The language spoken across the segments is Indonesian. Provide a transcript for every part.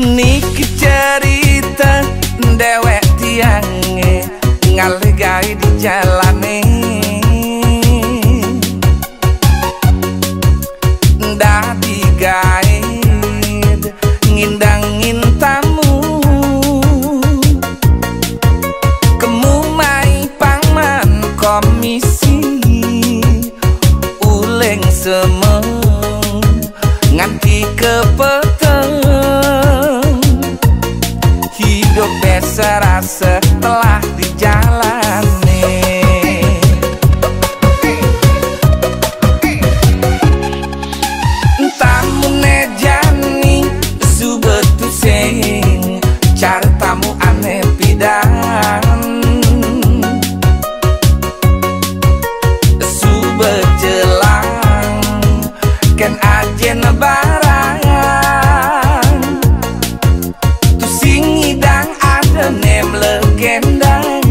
Niki cerita dewek tiange ngalegai di jalane dadi guide ngindangin tamu kemumai pangman komisi uleng semeng nganti kepeteng hidup serasa telah dijalani tamune jani subetu sing cara tamu aneh pidan subejelang ken ajen barang tu sing idang ada nem legendang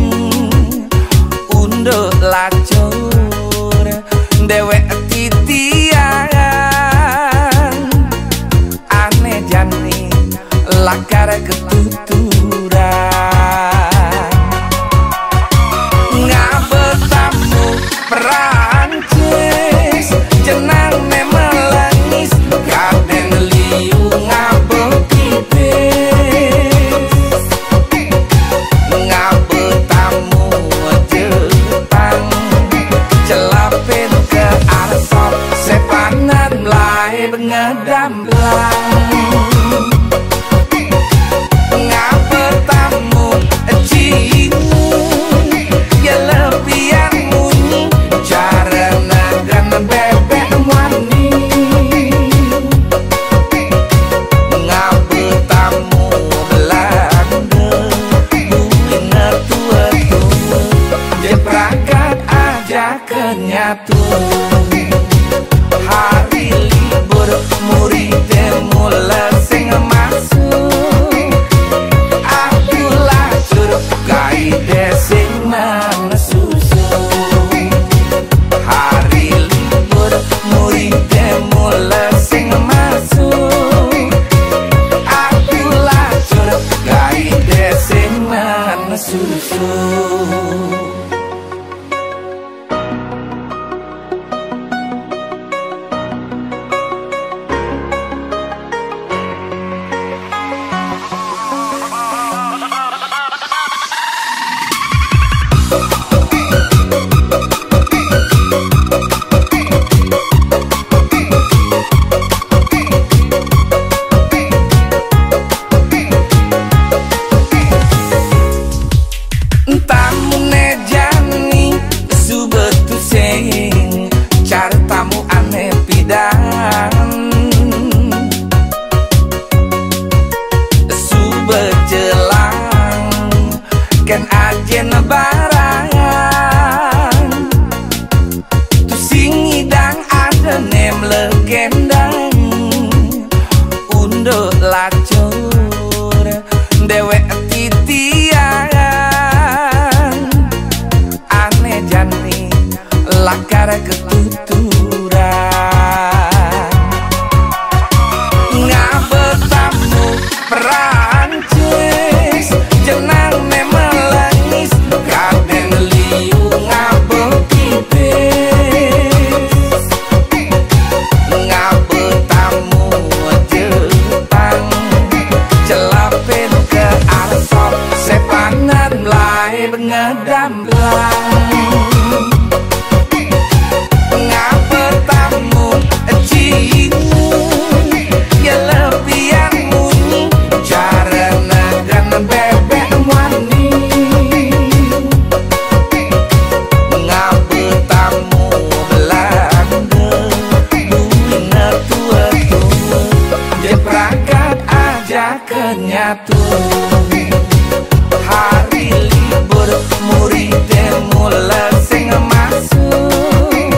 undo lacur dewek titian aneh jani lakar ketuturan ngabetamu Perancis jenang memelangis kadang liu ngabekipis ngabetamu Jepang celapin ke arsop sepanan mulai bengedam ngabetamu Cina ya lebihan munyi cara nagan bebek wani ngabetamu Belanda buina tua-tua jeprakat aja kenyatu hari libur muridnya mulai sing masuk aku lacur gaide sing mana susu hari libur muridnya mulai sing masuk aku lacur gaide sing mana susu. Tamune jani subetu sing cara tamu aneh pidan subejelang ken ajen barang tu sing idang ada nem legendang undo lacur dewek titian aneh jani lakar ketuturan ngabetamu Perancis jenang memelangis kadang liu ngabekipis ngabetamu Jepang celapin ke arsop sepanan mulai bengedam ngabetamu Cina ya lebihan munyi cara nagan bebek wani ngabetamu Belanda buina tua-tua jeprakat aja kenyatu hari libur muridnya mulai sing masuk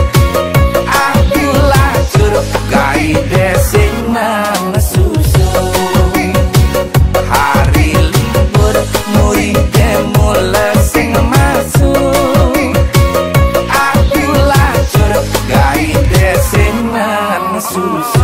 aku lacur gaide sing mana susu hari libur muridnya mulai sing masuk aku lacur gaide sing mana susu.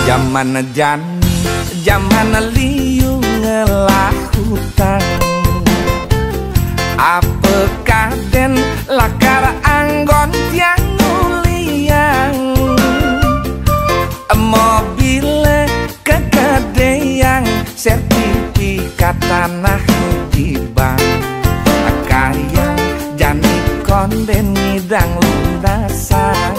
Zaman jani, zaman liu ngelah hutang. Apa kaden lakar anggon tiang nuliang. Mobil kegedean sertifikat tanah di bank. Kayang jani konden ngidang lundasan.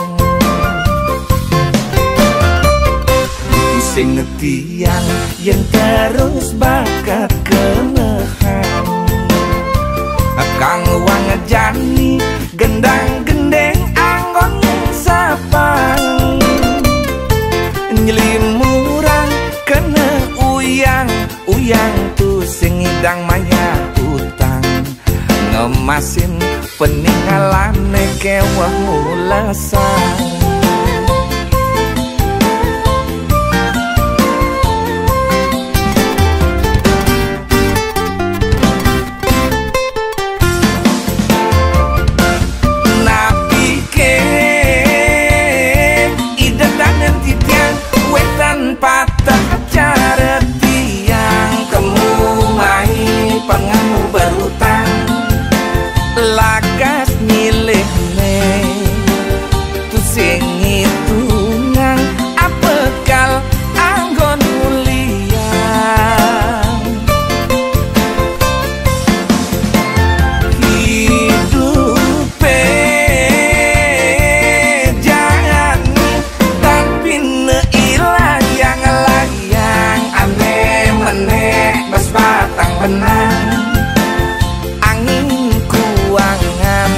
Sing tiang yang terus bakat kenehan. Kang wang jani gendang gendeng anggon sapang. Nyelimurang kena uyang uyang tu sing ngidang maya utang. Ngemasin peninggalan kewah mulasan. Patah cara tiang kamu mai pengamu berutang lagas milih ne tu sing hitungan apa kal anggon mulia hidupe jangan tapi neilah yang layang aneh meneh bas batang benang angin kuangan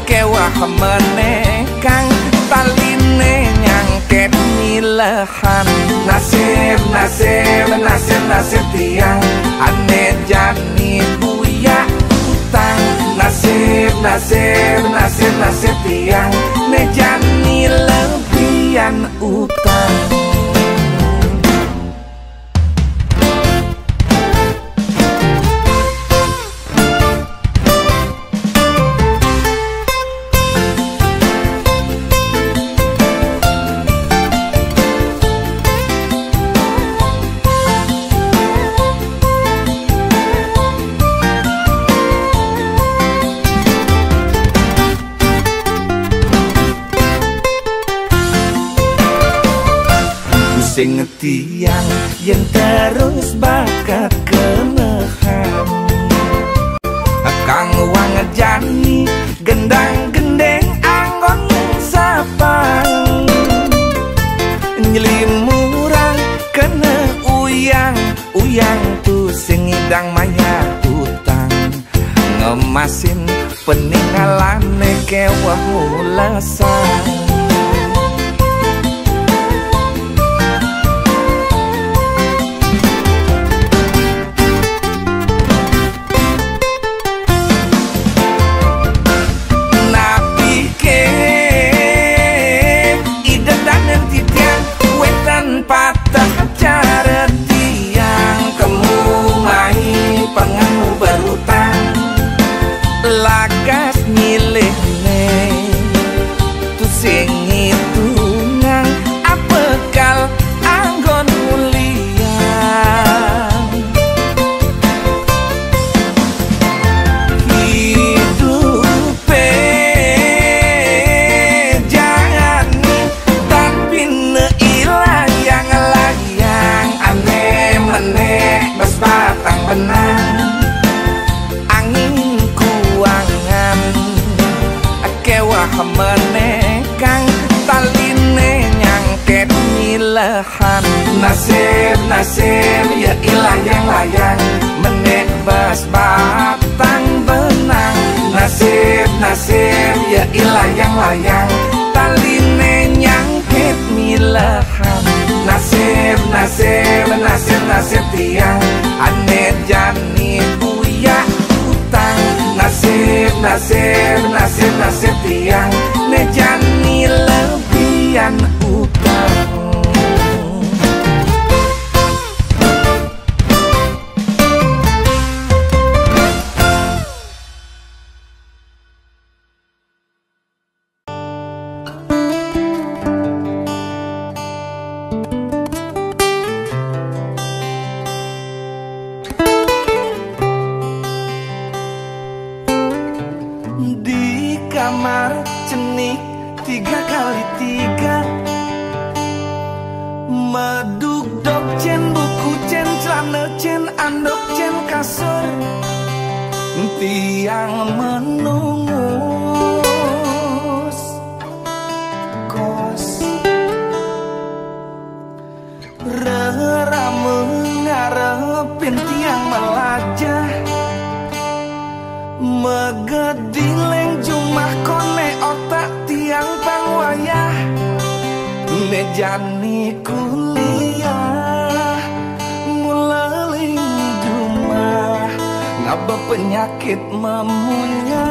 kewah meneh kang taline nyangket milahan nasib nasib nasib nasib tiang aneh jani buya utang nasib nasib nasib nasib tiang ne jani lebihan utang. Sing tiang yang terus bakat kenehan. Kang wang jani gendang gendeng anggon sapang. Nyelimurang kena uyang uyang tu sing ngidang maya utang. Ngemasin peninggalan kewah mulasan. Patah cara tiang kamu mai pengamu berutang lagas milih ne tu sing hitungan apa kal anggon mulia hidupe jangan tapi neilah yang layang aneh meneh bas batang benang angin kuangan kewah meneh kang taline nyangket milahan nasib nasib ya ilah yang layang meneh bas batang benang nasib nasib ya ilah yang layang taline nyangket milahan nasib nasib nasib nasib tiang aneh jani buya utang nasib nasib nasib nasib tiang ne jani lebihan utang. kasur tiang menungus kos rerame ngarepin tiang melajah megedileng jumah kone otak tiang pangwayah mejani kuliah mulaling dumah ngaba penyakit memunya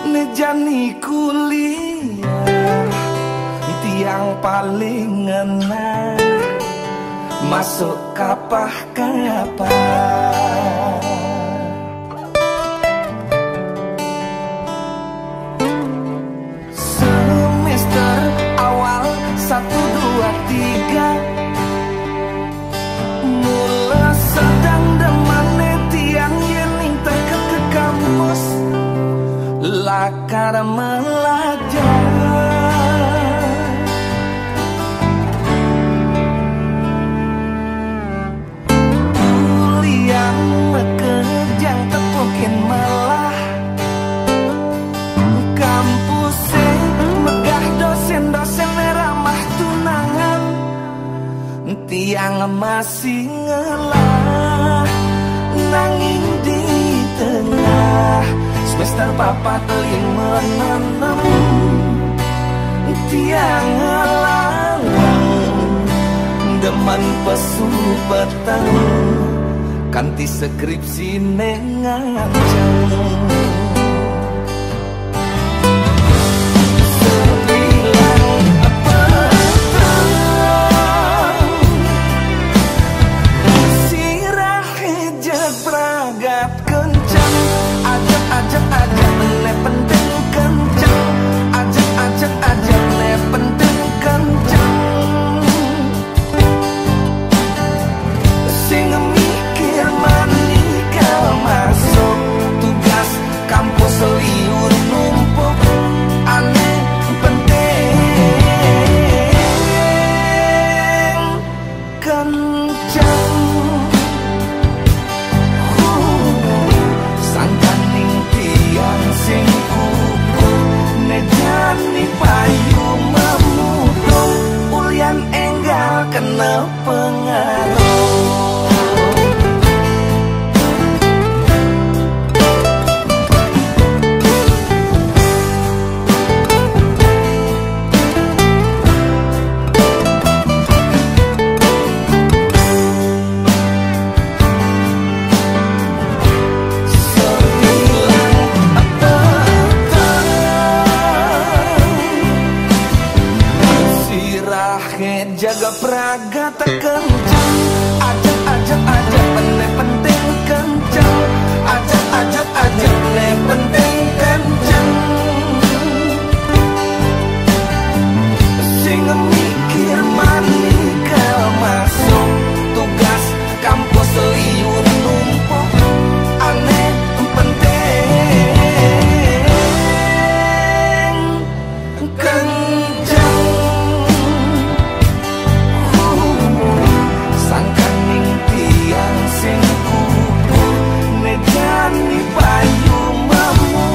mejani kuliah tiang paling ngena masuk kapah-kapah. Semester awal 1, 2, 3 mula sedang demane tiang yening teka ke kampus lakar melajar kuliah mekejang tepukin malah kampusnya megah dosen-dosen ramah tunangan tiang masih ngelah nanging di tengah semester 4, 5, 6 tiang ngelawang demen pesu petang kanti skripsi nengancang kena pengaruh jaga praga tak kencang ajak ne penting kencang ajak ne penting kencang sing mikir mani kalau masuk tugas kampus liur numpuk aneh penting kencang sing kupu nejani payu mamu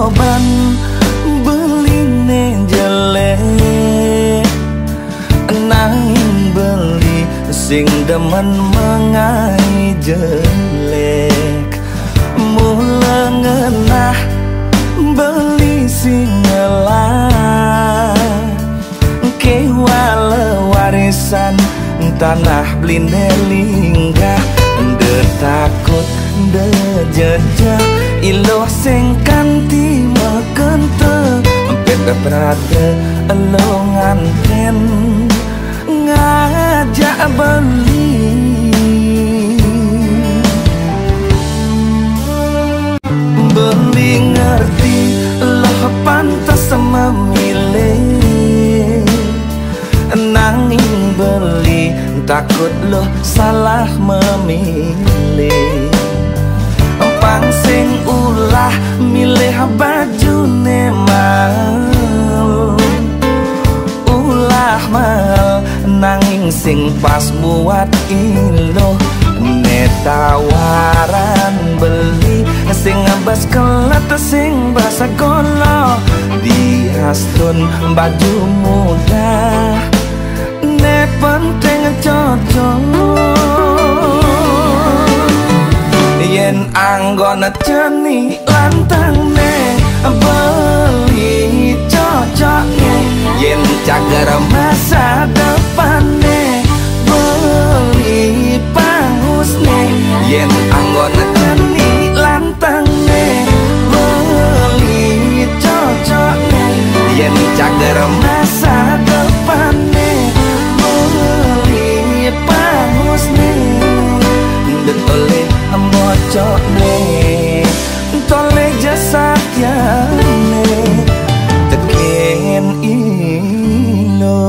coban beline jelek nanging beli sing demen mengai jelek mula ngenah beli sing ngelah kewala warisan tanah blinde linggah de takut de jejak iloh sing kanti mekente peda prade elongan ten ngajak beli beli ngerti loh pantas memilih nanging beli takut loh salah memilih pang sing ulah milih baju nemal ulah mal nanging sing pas buat ilo netawaran beli sing ngebas kelet sing basa golo diastun baju mudah ne penting cocok yen anggone jeni lantang ne beli cocoknya yen cager masa depanne beli pangusne yen anggone jeni lantang ne beli cocoknya yen cager masa depanne beli pangusne oleh bocok ne tole jasa tiane teken ilo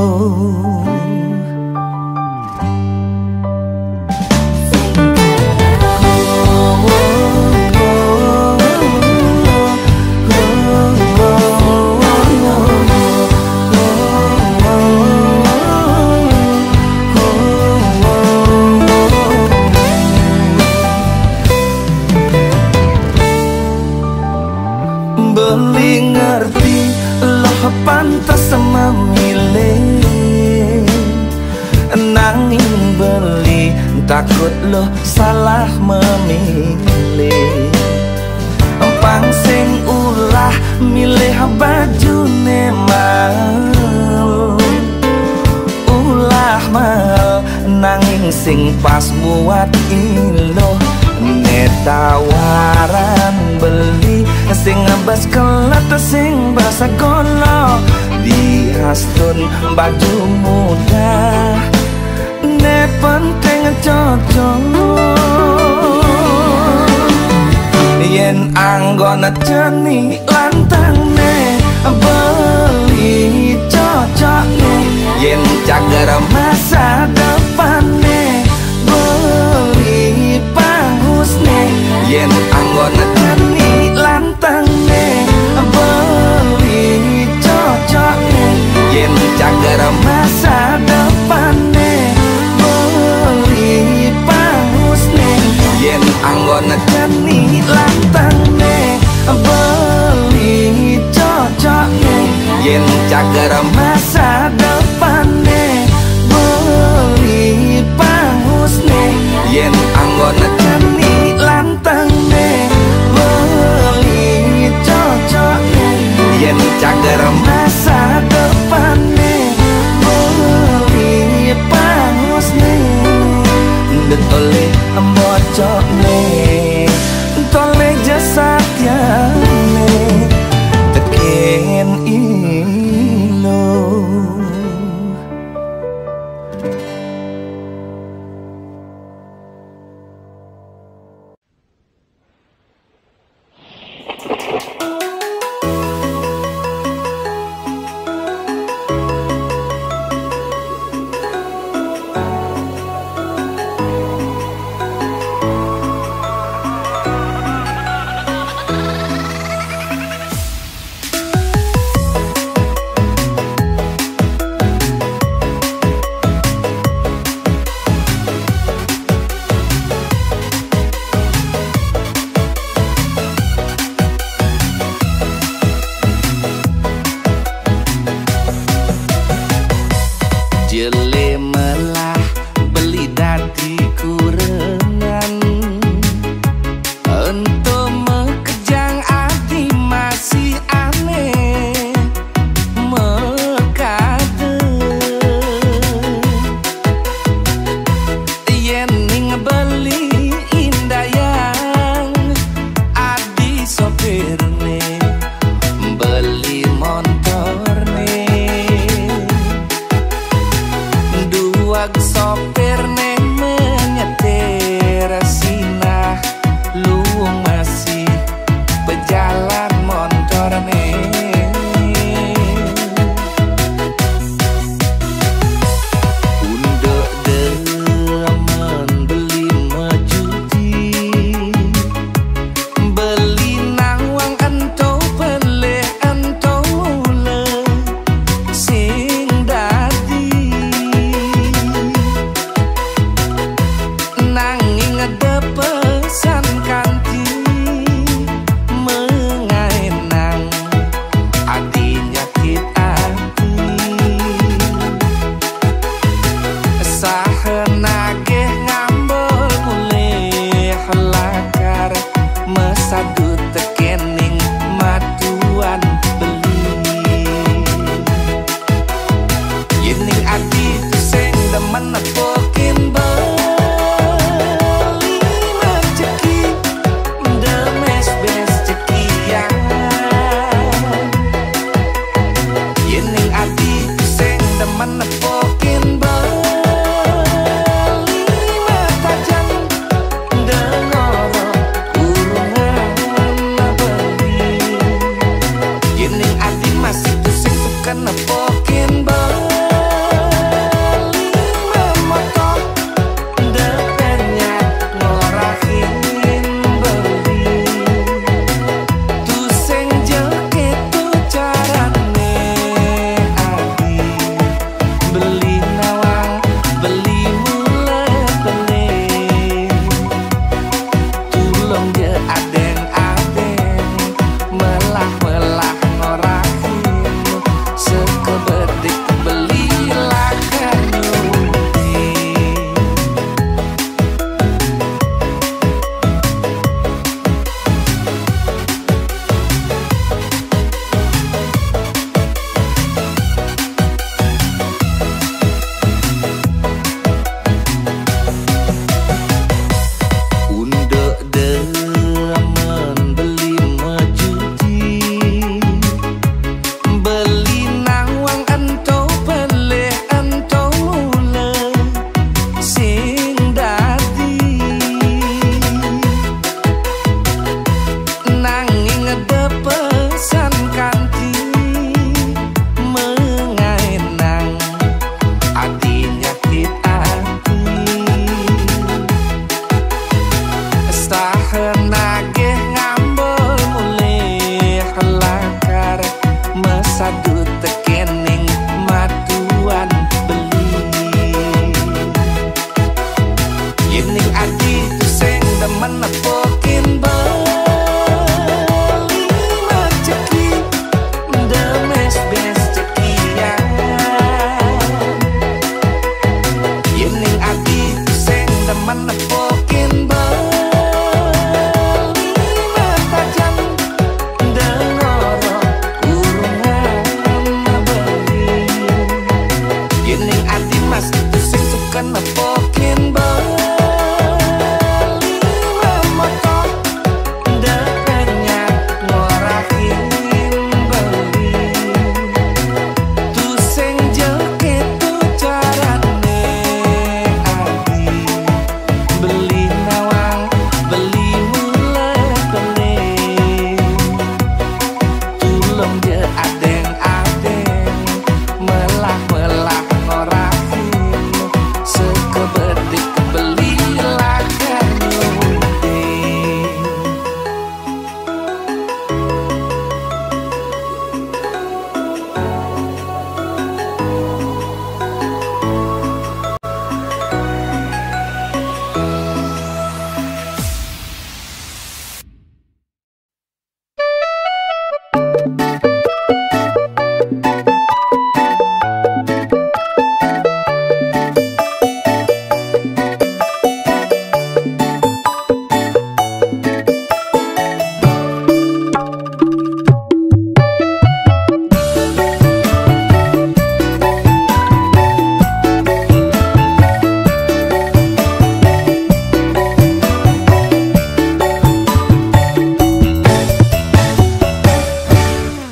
beli ngerti loh pantas memilih nanging beli takut loh salah memilih pang sing ulah milih baju nemal ulah mal nanging sing pas buat ilo netawaran beli sing ngebas kelet sing basa golo diastun baju mudah ne penting cocok yen anggone jeni lantang ne beli cocoknya yen cager masa depanne beli pangusne yen anggone jeni lantang ne beli cocoknya yen cager masa depanne beli pangusne yen anggone jeni lantang ne beli cocoknya yen cager masa depanne beli pangusne yen anggone jeni lantang ne beli cocoknya yen cager masa depanne beli pangusne tole bocok ne tole jasa tiane teken ilo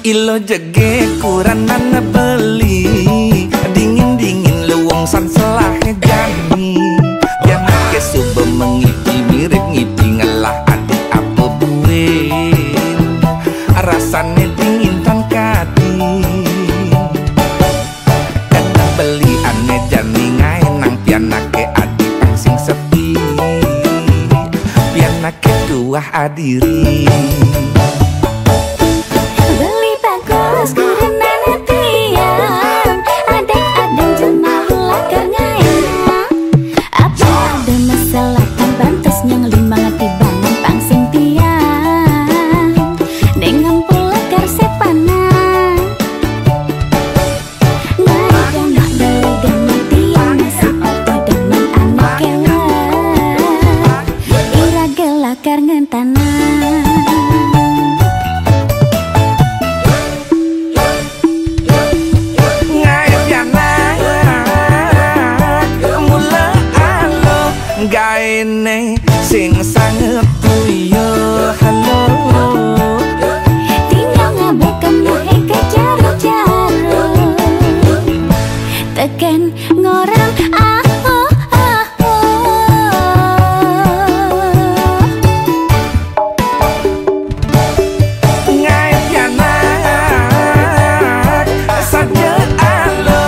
Ilo jege kuranan beli dingin-dingin lewong san selahnya jani. Yang make subuh mengipi mirip ngipi ngalah adik apa buin. Rasanya dingin tan kati. Kata beli aneh jani ngai nang pianake adik pangsing sepi. Pianake tuah adiri. Gaene sing sanget tuyo halo. Tinggal ngabekan wae kejar-jaro. Teken ngorang aho aho. Ngayanak saja alo.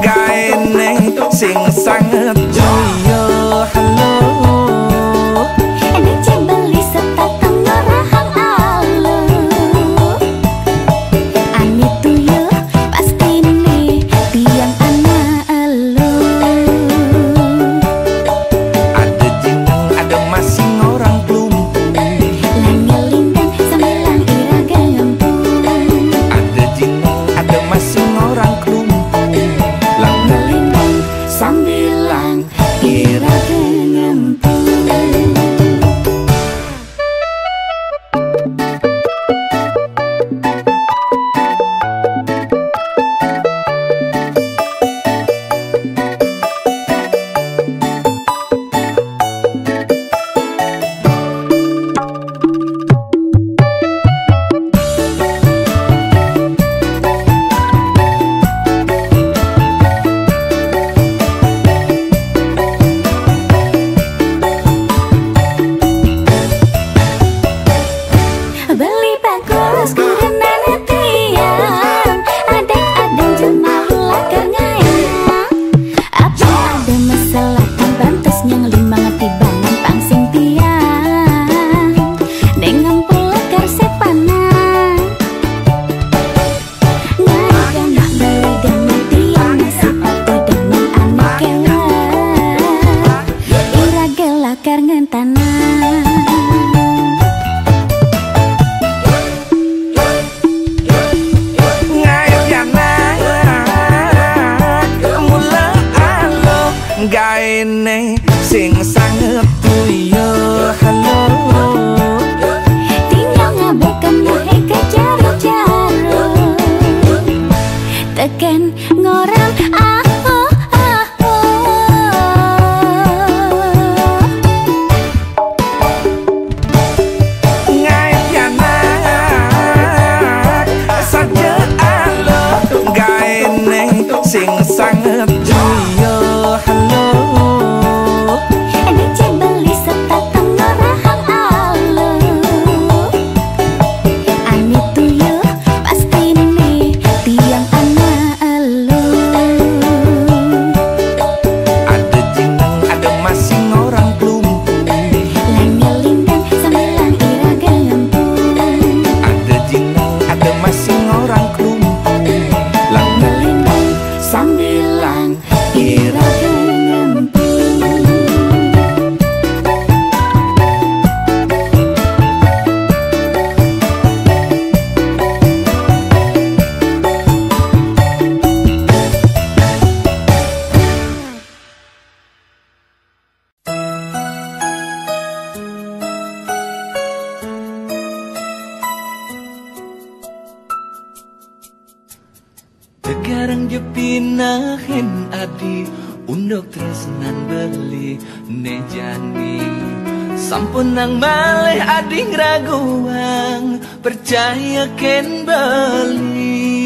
Gaene sing sanget tuyo halo. Gaene sing sanget tuyo halo. Tinggal ngabekan wae kejar-jaro. Teken ngorang aho aho. Ngayanak saja alo. Gaene sing sanget tuyo halo. Sambilang irage Tegarang je pinahin adi undok tresnan beli nejani Sampun nang malih ading raguang percaya ken beli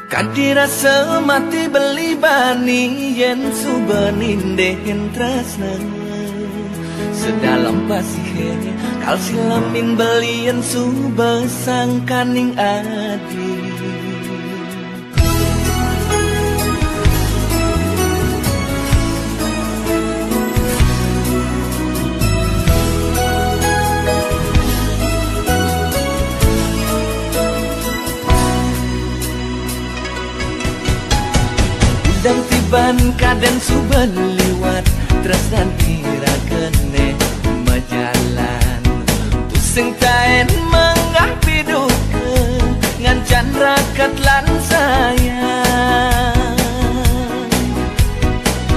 kadira semati beli bani yen subenindehen tresna sedalam pasih kal silamin belian subesang kaning adi dan tiban kaden suben liwat terus dan kira kene majalan pusing taen menggah piduke ngancan rakat lan sayang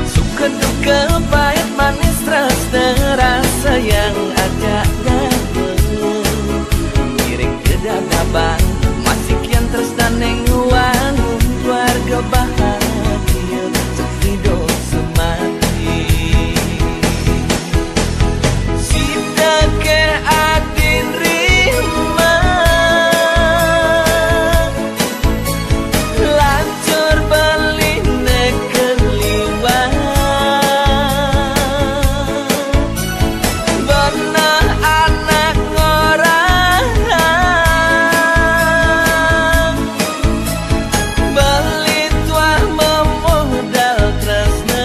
suka duka pahit manis terus terasa yang ajak gabung miring ke dadabang masih kian terus dan uang keluarga bahagia hidup semati sida ke adin rima lancur beli nekeliwat benar anak ngorang beli tuah memodal tresna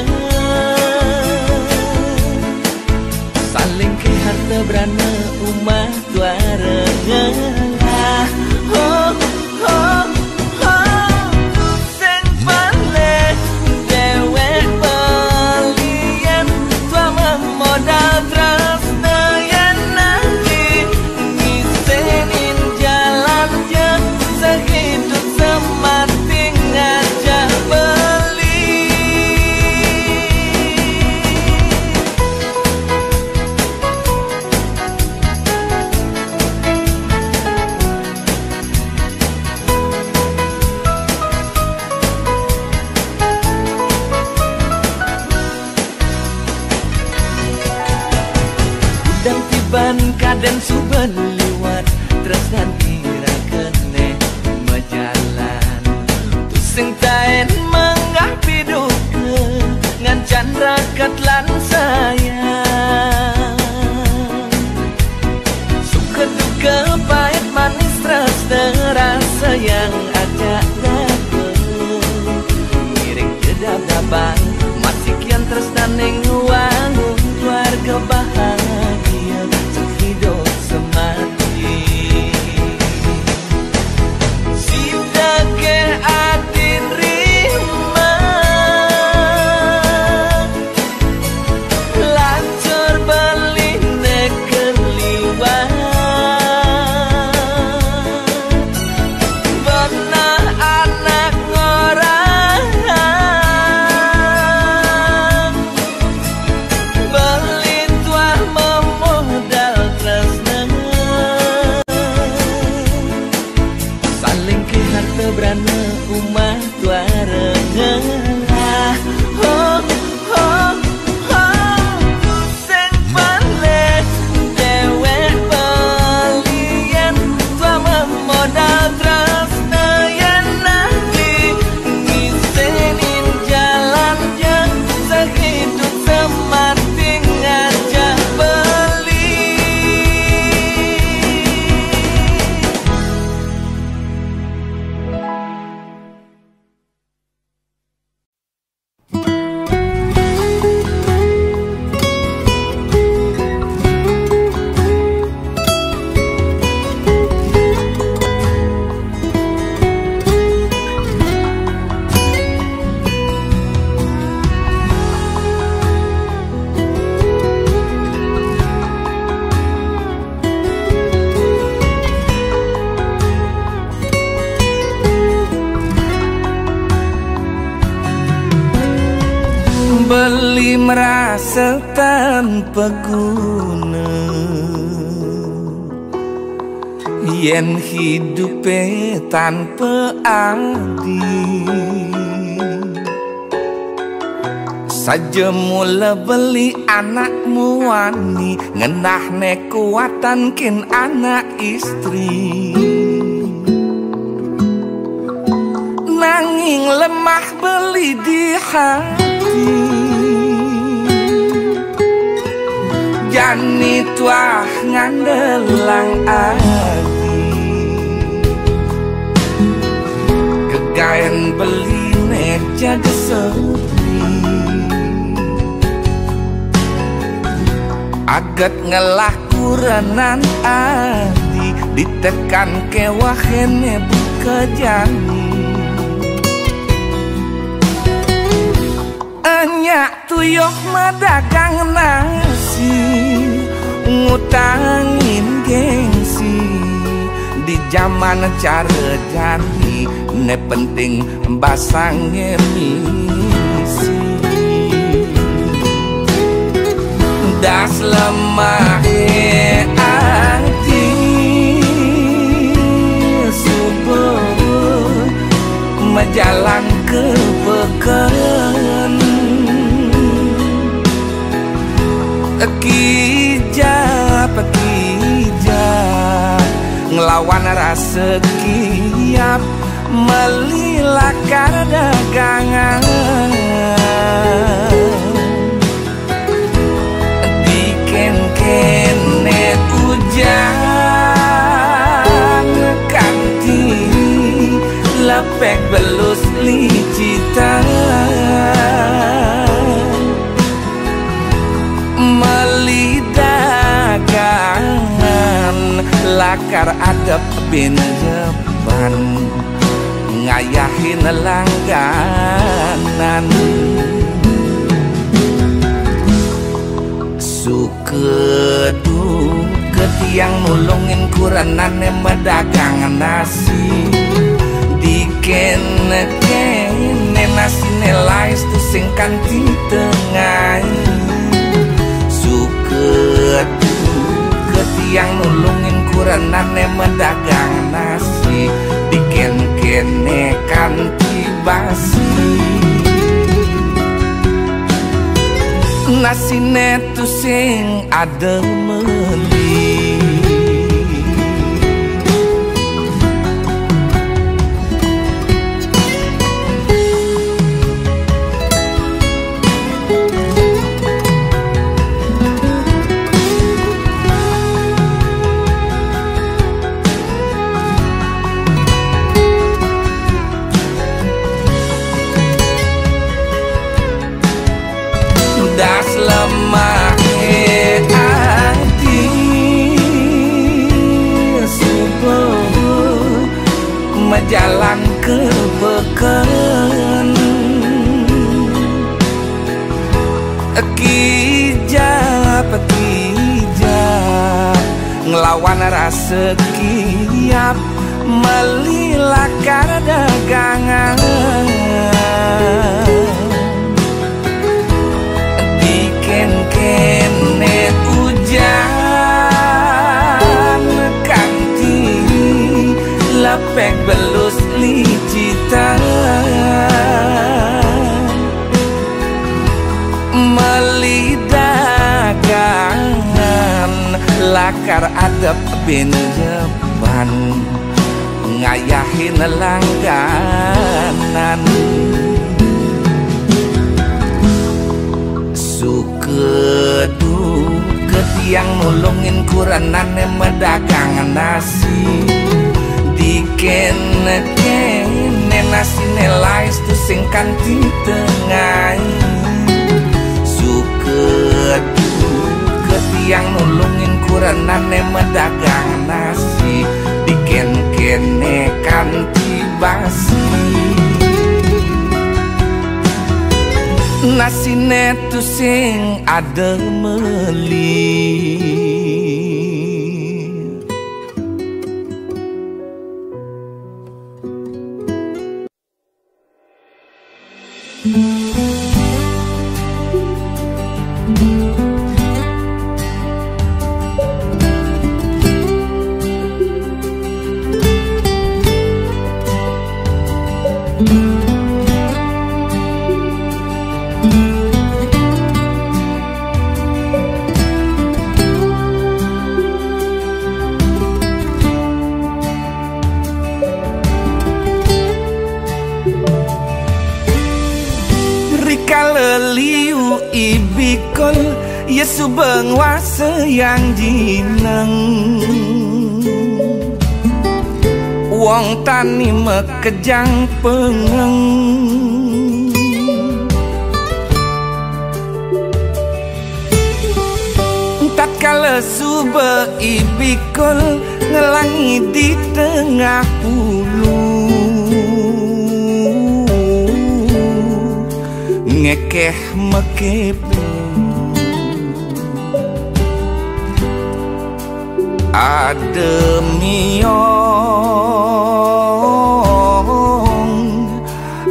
saling ke harta berana umat tuarengan oh oh oh sing balik dewek belian tuah memodal tresna yang nanti ngisenin jalan yang sehidup semati ngajak beli dan tiban kaden suben liwat terus dan kira kene majalan pusing taen menggah piduke ngancan rakat lan sayang suka duka pahit manis terus terasa yang ajak gabung miring ke dadabang masih kian terus dan uang keluarga bahagia hidup semati sida ke adin rima lancur beli nekeliwat benar anak ngorang beli tuah memodal tresna saling ke harta berana umat tuarengan oh oh oh sing balik dewek belian tuah memodal tresna yang nanti ngisenin jalan yang sehidup semati ngajak beli beli merasa tanpa guna yen hidupe tanpa arti Saja mula beli anakmu wani, ngenah ne kuatan kin anak istri. Nanging lemah beli di hati, jani tuah ngandelang adi. Kegayan beli ne jaga sepi, agat ngelah kuranan adi, ditekan kewahene buka jani. Enyak tuyok madagang nasi, ngutangin gengsi. Di zaman cara jani, ne penting basang emisi. Das lemah hati subuh menjalan ke pekan. Kija ngelawan rasa kiap, melilakar dagangan. Kene ujang kanti, lepek belus licitan. Melidagangan lakar adep pinjeban, ngayahin langganan. Sukedu ketiang nulungin kuranane medagang nasi. Dikene nasi nelais tu sing kanti tengah. Sukedu ketiang nulungin kuranane medagang nasi. Dikene kanti basi. Nasi netu sing ada meli. Das lemah hati subuh menjalan ke pekan. Kijap ngelawan rasa kiap, melilakar dagangan. Kene ujang kanti, lepek belus licitan. Melidagangan lakar adep pinjeban, ngayahin langganan. Sukedu ketiang nulungin kuranane medagang nasi. Dikene nasi nelais tu sing kanti tengah. Sukedu ketiang nulungin kuranane medagang nasi. Dikene kanti basi. Nasi netu sing ada meli. ibikol Yesu bengwasa yang jineng wong tani mekejang pengeng tatkala suba ibikol ngelangi di tengah ulu ngekeh mekepu ademiong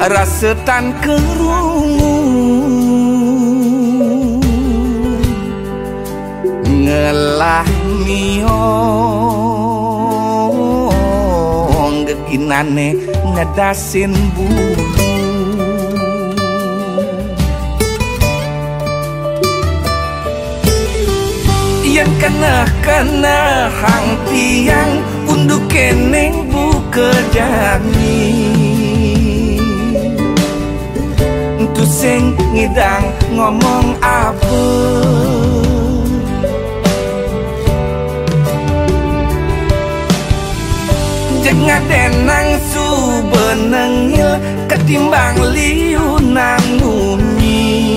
rasetan kerungu ngelah miong geginane ngedasin bulu yang kena hang tiang unduk keneng buka jani tu sing ngidang ngomong apa jangan denang su benengil ketimbang liu nang munyi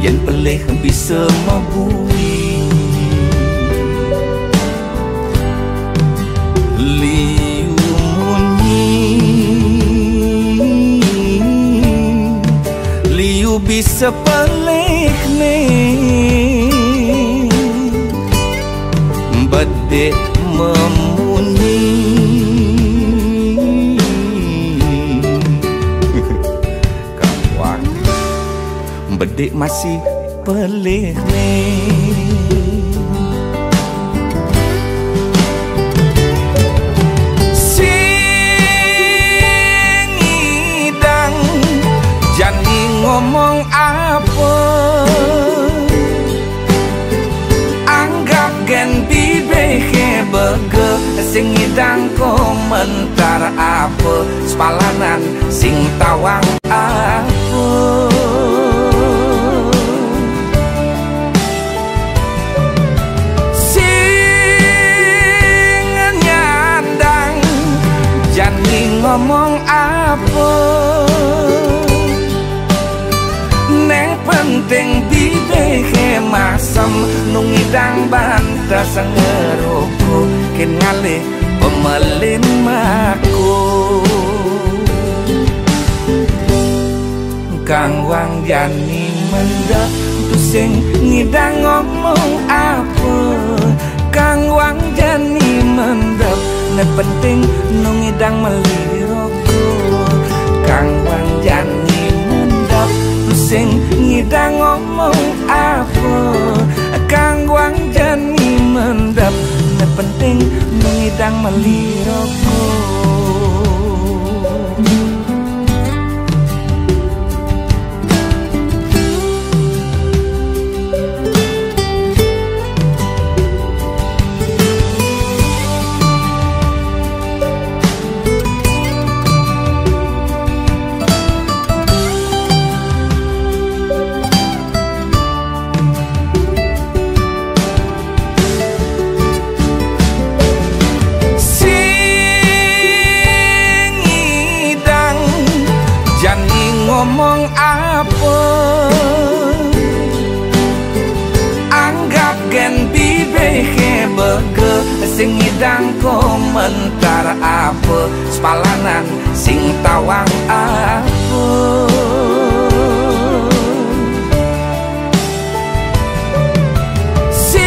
yang pelih bisa mabui liu munyi liu bisa pelih nih bedek memunyi kawan bedek masih pelih sing ngidang jani ngomong apa anggap gen bibehe bege sing ngidang komentar apa sepalanan sing tawang apa ngomong apa neng penting bibehe masem nungidang banta sengeruku ken ngalih pemelin maku kang wang jani mendap tu sing ngidang ngomong apa kang wang jani mendap ne penting nungidang meliroko kang wang jani mendap sing ngidang ngomong apa kang wang jani mendap ne penting nungidang meliroko ngomong apa anggap gen bibehe bege sing ngidang komentar apa sepalanan sing tawang apa sing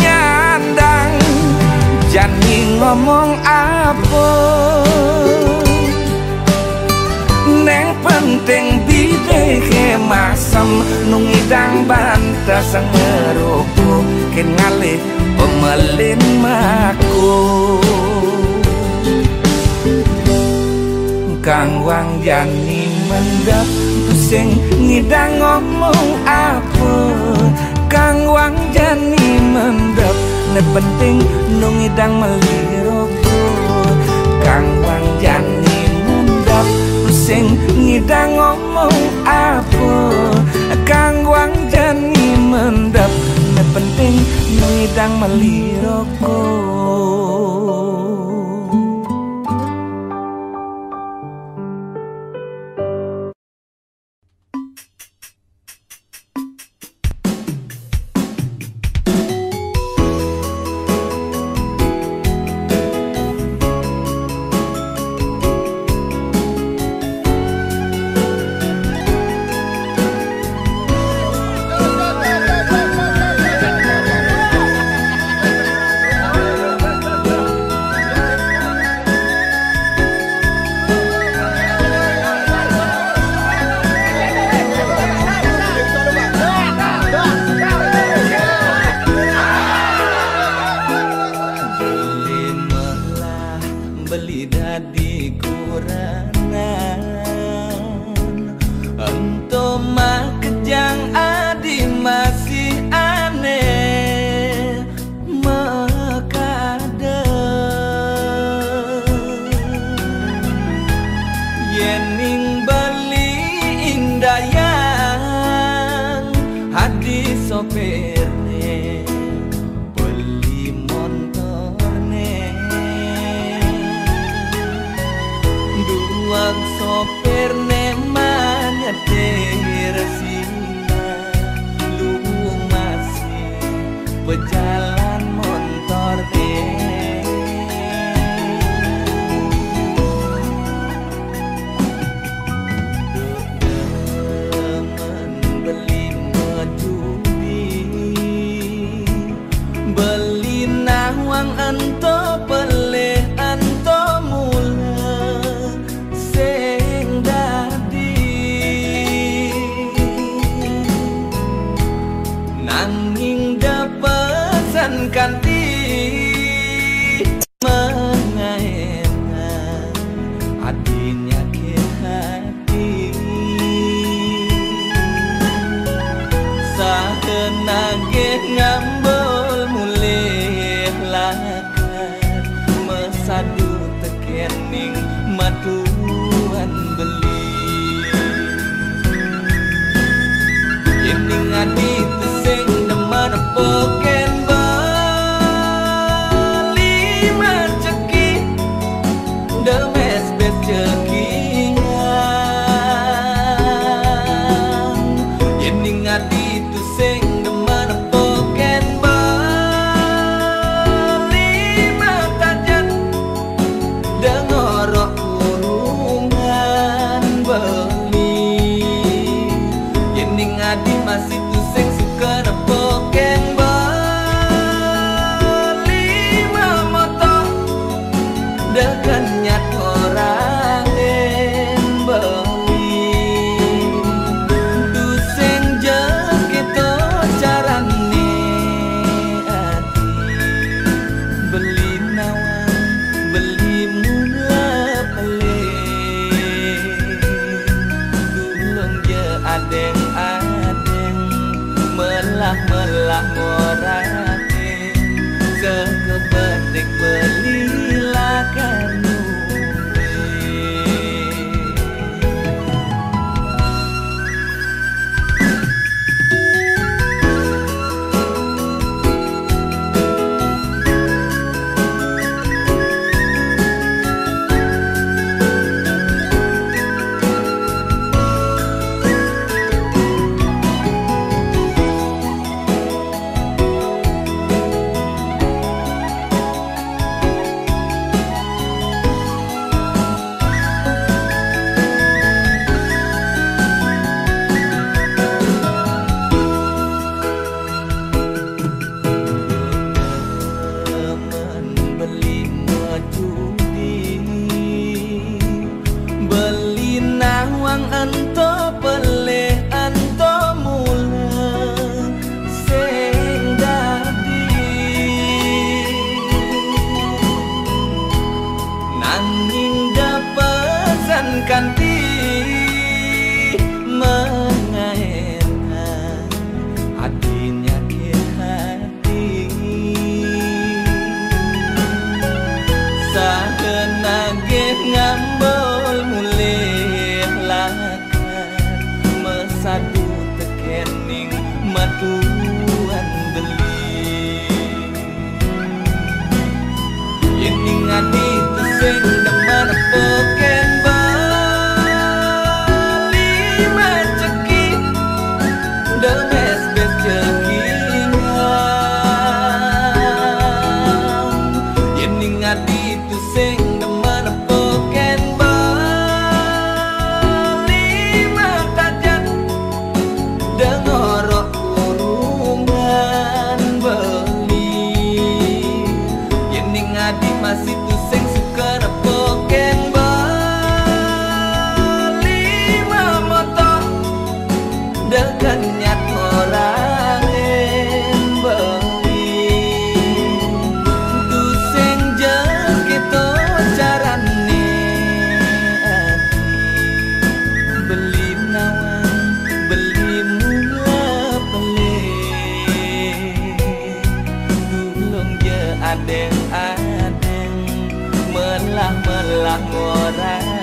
nyandang jani ngomong apa neng penting bibehe masem nungidang banta sengeruku ken ngalih pemelin maku kang wang jani mendap tu sing ngidang ngomong apa kang wang jani mendap ne penting nungidang meliroko kang wang jani mendap sing ngidang ngomong apa kang wang jani mendap ne penting ngidang meliroko. ning matuan beli yening adi sing demen poken bali maceki demes becekingan yening adi sing demen poken bali matajan dengorok kurungan beli yening adi masih tuh sing suka nepoken bali mamoto dengan nyat orang beli tuh sing jeng gitu carane ati beli nawang beli mula beli tulung je adeng-adeng melah-melah ngorang